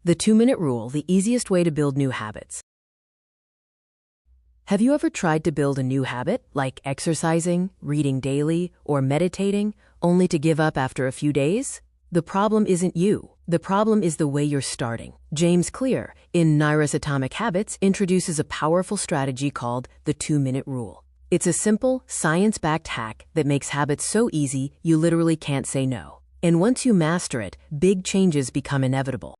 The 2-minute rule, the easiest way to build new habits. Have you ever tried to build a new habit, like exercising, reading daily, or meditating, only to give up after a few days? The problem isn't you. The problem is the way you're starting. James Clear, in Naira's Atomic Habits, introduces a powerful strategy called the 2-minute rule. It's a simple, science-backed hack that makes habits so easy you literally can't say no. And once you master it, big changes become inevitable.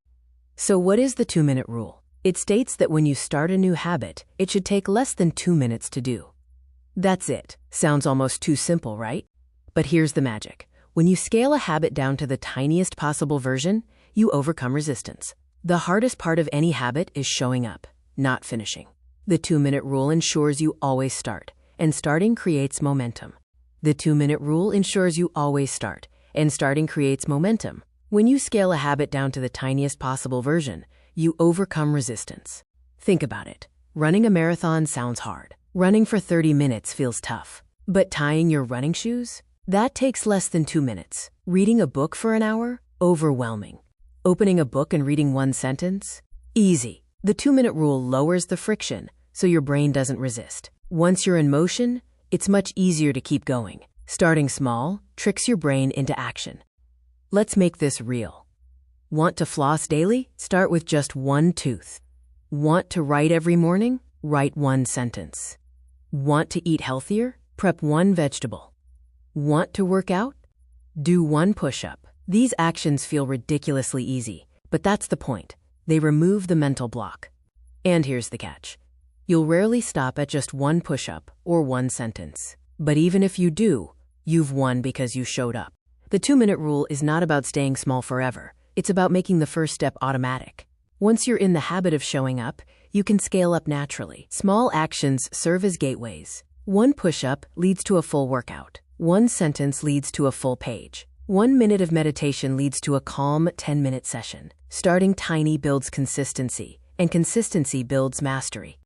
So what is the 2-minute rule? It states that when you start a new habit, it should take less than 2 minutes to do. That's it. Sounds almost too simple, right? But here's the magic. When you scale a habit down to the tiniest possible version, you overcome resistance. The hardest part of any habit is showing up, not finishing. The 2-minute rule ensures you always start, and starting creates momentum. The 2-minute rule ensures you always start, and starting creates momentum. When you scale a habit down to the tiniest possible version, you overcome resistance. Think about it. Running a marathon sounds hard. Running for 30 minutes feels tough. But tying your running shoes? That takes less than 2 minutes. Reading a book for an hour? Overwhelming. Opening a book and reading one sentence? Easy. The 2-minute rule lowers the friction, so your brain doesn't resist. Once you're in motion, it's much easier to keep going. Starting small tricks your brain into action. Let's make this real. Want to floss daily? Start with just one tooth. Want to write every morning? Write one sentence. Want to eat healthier? Prep one vegetable. Want to work out? Do one push-up. These actions feel ridiculously easy, but that's the point. They remove the mental block. And here's the catch. You'll rarely stop at just one push-up or one sentence. But even if you do, you've won because you showed up. The 2-minute rule is not about staying small forever. It's about making the first step automatic. Once you're in the habit of showing up, you can scale up naturally. Small actions serve as gateways. One push-up leads to a full workout. One sentence leads to a full page. 1 minute of meditation leads to a calm 10-minute session. Starting tiny builds consistency, and consistency builds mastery.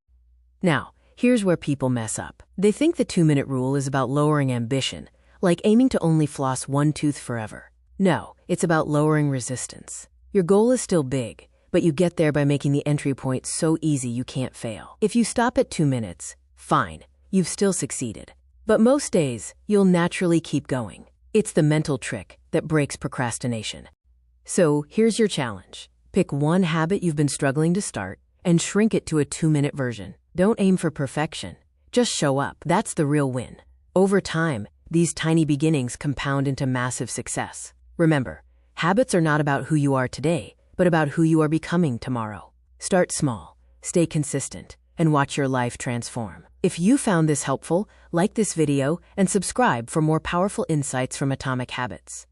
Now, here's where people mess up. They think the 2-minute rule is about lowering ambition, like aiming to only floss one tooth forever. No, it's about lowering resistance. Your goal is still big, but you get there by making the entry point so easy you can't fail. If you stop at 2 minutes, fine, you've still succeeded. But most days, you'll naturally keep going. It's the mental trick that breaks procrastination. So here's your challenge. Pick one habit you've been struggling to start and shrink it to a 2-minute version. Don't aim for perfection. Just show up. That's the real win. Over time, these tiny beginnings compound into massive success. Remember, habits are not about who you are today, but about who you are becoming tomorrow. Start small, stay consistent, and watch your life transform. If you found this helpful, like this video and subscribe for more powerful insights from Atomic Habits.